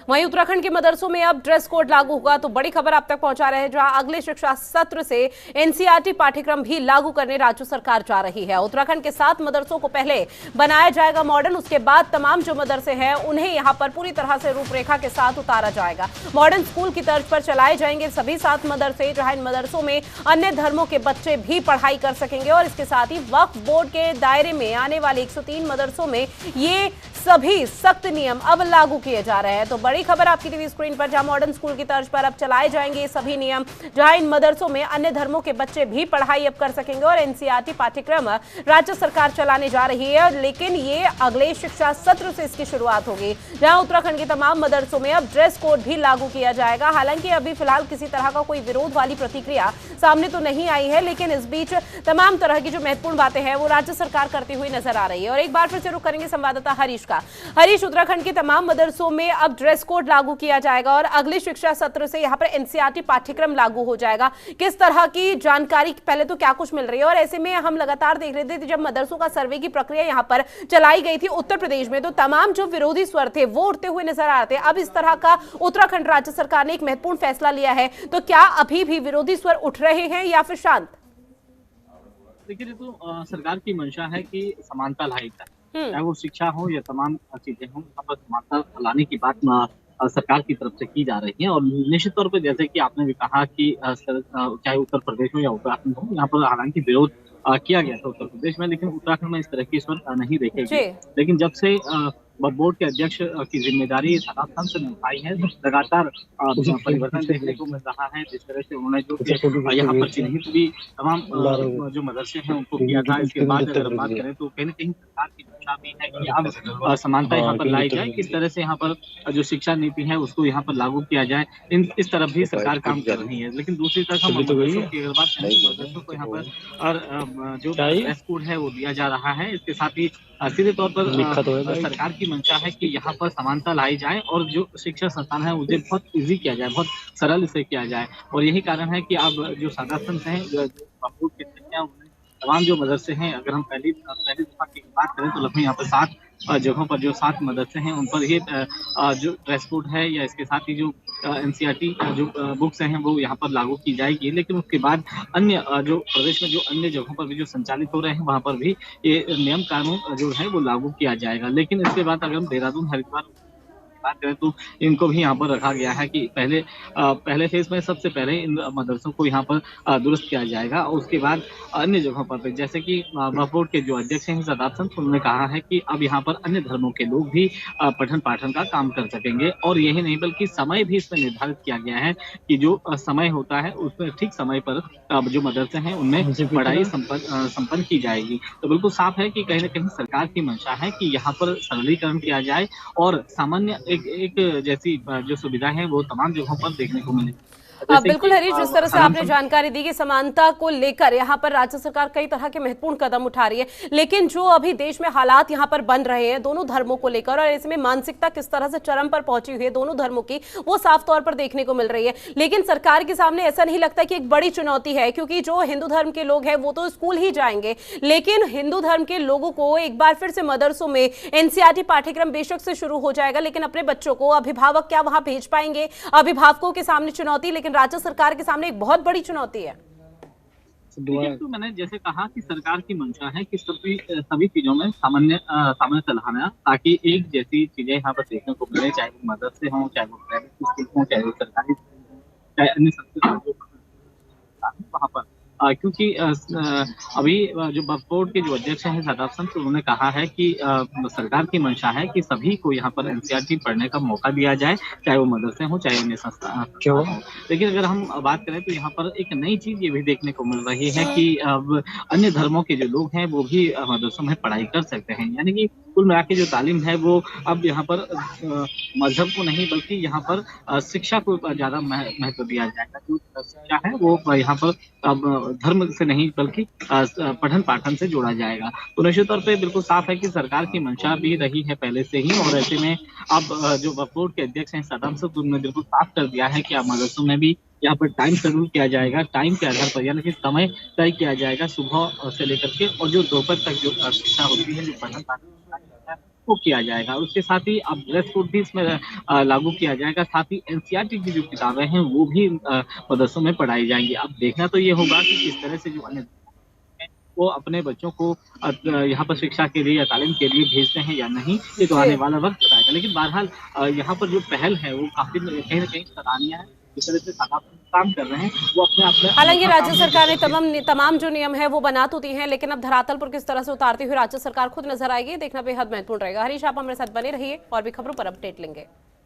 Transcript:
वहीं उत्तराखंड के मदरसों में अब ड्रेस कोड लागू होगा, तो बड़ी खबर आप तक पहुंचा रहे हैं, जहां अगले शिक्षा सत्र से एनसीईआरटी पाठ्यक्रम भी लागू करने राज्य सरकार जा रही है। उत्तराखंड के 7 मदरसों को पहले बनाया जाएगा मॉडर्न, उसके बाद तमाम जो मदरसे हैं उन्हें यहां पर पूरी तरह से रूपरेखा के साथ उतारा जाएगा। मॉडर्न स्कूल की तर्ज पर चलाए जाएंगे सभी 7 मदरसे, जहां इन मदरसों में अन्य धर्मों के बच्चे भी पढ़ाई कर सकेंगे। और इसके साथ ही वक्फ बोर्ड के दायरे में आने वाले 103 मदरसों में ये सभी सख्त नियम अब लागू किए जा रहे हैं। तो बड़ी खबर आपकी टीवी स्क्रीन पर, जहां मॉडर्न स्कूल की तर्ज पर अब चलाए जाएंगे ये सभी नियम, जहां इन मदरसों में अन्य धर्मों के बच्चे भी पढ़ाई अब कर सकेंगे। और एनसीईआरटी पाठ्यक्रम राज्य सरकार चलाने जा रही है, लेकिन ये अगले शिक्षा सत्र से इसकी शुरुआत होगी, जहां उत्तराखंड के तमाम मदरसों में अब ड्रेस कोड भी लागू किया जाएगा। हालांकि अभी फिलहाल किसी तरह का कोई विरोध वाली प्रतिक्रिया सामने तो नहीं आई है, लेकिन इस बीच तमाम तरह की जो महत्वपूर्ण बातें हैं वो राज्य सरकार करती हुई नजर आ रही है। और एक बार फिर से रुख करेंगे संवाददाता हरीश का। हरीश, उत्तराखंड के तमाम मदरसों में अब ड्रेस कोड लागू किया जाएगा और अगले शिक्षा सत्र से यहाँ पर एनसीईआरटी पाठ्यक्रम लागू हो जाएगा। किस तरह की जानकारी पहले तो क्या कुछ मिल रही है, और ऐसे में हम लगातार देख रहे थे जब मदरसों का सर्वे की प्रक्रिया यहाँ पर चलाई गई थी उत्तर प्रदेश में, तो तमाम जो विरोधी स्वर थे वो उठते हुए नजर आ रहे थे। अब इस तरह का उत्तराखंड राज्य सरकार ने एक महत्वपूर्ण फैसला लिया है, तो क्या अभी भी विरोधी स्वर उठ रहे हैं या फिर शांत? देखिए, तो सरकार की मंशा है कि समानता लाई जाए, चाहे वो शिक्षा हो या तमाम चीजें हों, यहाँ पर समानता लाने की बात सरकार की तरफ से की जा रही है। और निश्चित तौर पर जैसे कि आपने भी कहा कि चाहे उत्तर प्रदेश हो या उत्तराखंड हो, यहाँ पर हालांकि विरोध किया गया था उत्तर प्रदेश में, लेकिन उत्तराखंड में इस तरह की स्वर नहीं देखे गए। लेकिन जब से वक्फ बोर्ड के अध्यक्ष की जिम्मेदारी शादाब खान से निभाई है, लगातार परिवर्तन देखने को मिल रहा है। जिस तरह से उन्होंने जो यहाँ पर चिन्हित भी तमाम जो मदरसे हैं उनको किया था, इसके बाद अगर बात करें तो कहीं न कहीं सरकार की मंशा भी है कि अब समानता यहाँ पर लाई जाए, किस तरह से यहाँ पर जो शिक्षा नीति है उसको यहाँ पर लागू किया जाए, इस तरफ भी सरकार काम कर रही है। लेकिन दूसरी तरफ हम मदरसों की अगर बात करें तो मदरसों को यहाँ पर और जो ड्रेस कोड है वो दिया जा रहा है। इसके साथ ही सीधे तौर पर सरकार की मंशा है कि यहाँ पर समानता लाई जाए और जो शिक्षा संस्थान है उसे बहुत इजी किया जाए, बहुत सरल से किया जाए। और यही कारण है कि अब जो सदस्य हैं, जो तमाम जो मदरसे हैं, अगर हम पहली दफा की बात करें तो लगभग यहाँ पर 7 जगहों पर जो 7 मदरसे हैं उन पर ये जो ड्रेस कोड है या इसके साथ ही जो एनसीईआरटी जो बुक्स हैं वो यहाँ पर लागू की जाएगी। लेकिन उसके बाद अन्य जो प्रदेश में जो अन्य जगहों पर भी जो संचालित हो रहे हैं वहाँ पर भी ये नियम कानून जो है वो लागू किया जाएगा। लेकिन इसके बाद अगर हम देहरादून हरिद्वार बात करें तो इनको भी यहाँ पर रखा गया है कि पहले फेज में सबसे पहले इन मदरसों को यहाँ पर दुरुस्त किया जाएगा। और उसके बाद अन्य जगहों पर जैसे कि वक्फ बोर्ड के जो अध्यक्ष हैं शादाब खान, उन्होंने कहा है कि अब यहाँ पर अन्य धर्मों के लोग भी पठन पाठन का काम कर सकेंगे। और यही नहीं बल्कि समय भी इसमें निर्धारित किया गया है कि जो समय होता है उसमें ठीक समय पर जो मदरसे हैं उनमें पढ़ाई संपन्न की जाएगी। तो बिल्कुल साफ है कि कहीं न कहीं सरकार की मंशा है कि यहाँ पर सरलीकरण किया जाए और सामान्य एक जैसी जो सुविधा है वो तमाम जगहों पर देखने को मिले। बिल्कुल हरीश, जिस तरह से आपने जानकारी दी कि समानता को लेकर यहाँ पर राज्य सरकार कई तरह के महत्वपूर्ण कदम उठा रही है, लेकिन जो अभी देश में हालात यहाँ पर बन रहे हैं दोनों धर्मों को लेकर, और इसमें मानसिकता किस तरह से चरम पर पहुंची हुई है दोनों धर्मों की, वो साफ तौर पर देखने को मिल रही है। लेकिन सरकार के सामने ऐसा नहीं लगता कि एक बड़ी चुनौती है, क्योंकि जो हिंदू धर्म के लोग हैं वो तो स्कूल ही जाएंगे, लेकिन हिंदू धर्म के लोगों को एक बार फिर से मदरसों में एनसीईआरटी पाठ्यक्रम बेशक से शुरू हो जाएगा, लेकिन अपने बच्चों को अभिभावक क्या वहां भेज पाएंगे? अभिभावकों के सामने चुनौती, लेकिन राज्य सरकार के सामने एक बहुत बड़ी चुनौती है। तो मैंने जैसे कहा कि सरकार की मंशा है कि सभी चीजों में सामान्य चलाना, ताकि एक जैसी चीजें यहाँ पर देखने को मिले, चाहे वो मदरसे हों, चाहे वो प्राइवेट स्कूल हों, चाहे वो सरकारी, चाहे अन्य संस्थान वहाँ पर क्योंकि अभी जो वक्फ बोर्ड के जो अध्यक्ष हैं शादाब खान, तो उन्होंने कहा है कि सरकार की मंशा है कि सभी को यहाँ पर एनसीईआरटी पढ़ने का मौका दिया जाए, चाहे वो मदरसे हों चाहे अन्य संस्थान हो। लेकिन अगर हम बात करें तो यहाँ पर एक नई चीज ये भी देखने को मिल रही है कि अब अन्य धर्मों के जो लोग हैं वो भी मदरसों में पढ़ाई कर सकते हैं। यानी कि कुल मिला के जो तालीम है वो अब यहाँ पर मजहब को नहीं बल्कि यहाँ पर शिक्षा को ज्यादा महत्व दिया जाएगा। जो शिक्षा है वो यहाँ पर अब धर्म से नहीं बल्कि पठन पाठन से जोड़ा जाएगा। तो निश्चित तौर पे बिल्कुल साफ है कि सरकार की मंशा भी रही है पहले से ही, और ऐसे में अब जो वक्फ बोर्ड के अध्यक्ष हैं शादाब खान, उन्होंने बिल्कुल साफ कर दिया है कि अब मदरसों में भी यहाँ पर टाइम शेड्यूल किया जाएगा, टाइम के आधार पर, यानी कि समय तय किया जाएगा सुबह से लेकर के, और जो दोपहर तक जो शिक्षा होती है, जो पठन पाठन वो किया जाएगा। उसके साथ ही अब ड्रेस कोड भी इसमें लागू किया जाएगा। साथ ही एनसीईआरटी की जो किताबें हैं वो भी मदरसों में पढ़ाई जाएंगी। अब देखना तो ये होगा कि किस तरह से जो अन्य हैं, वो अपने बच्चों को यहाँ पर शिक्षा के लिए या तालीम के लिए भेजते हैं या नहीं, ये तो जी। आने वाला वक्त बताएगा। लेकिन बहरहाल यहाँ पर जो पहल है वो काफी कहीं न कहीं सराहनीय है। जिस तरह से सरकार काम कर रहे हैं वो अपने आप में हालांकि अनोखा राज्य काम है। सरकार ने तमाम जो नियम है वो बना तो दिए हैं, लेकिन अब धरातल पर किस तरह से उतारती हुई राज्य सरकार खुद नजर आएगी, देखना बेहद महत्वपूर्ण रहेगा। हरीश, आप हमारे साथ बने रहिए और भी खबरों पर अपडेट लेंगे।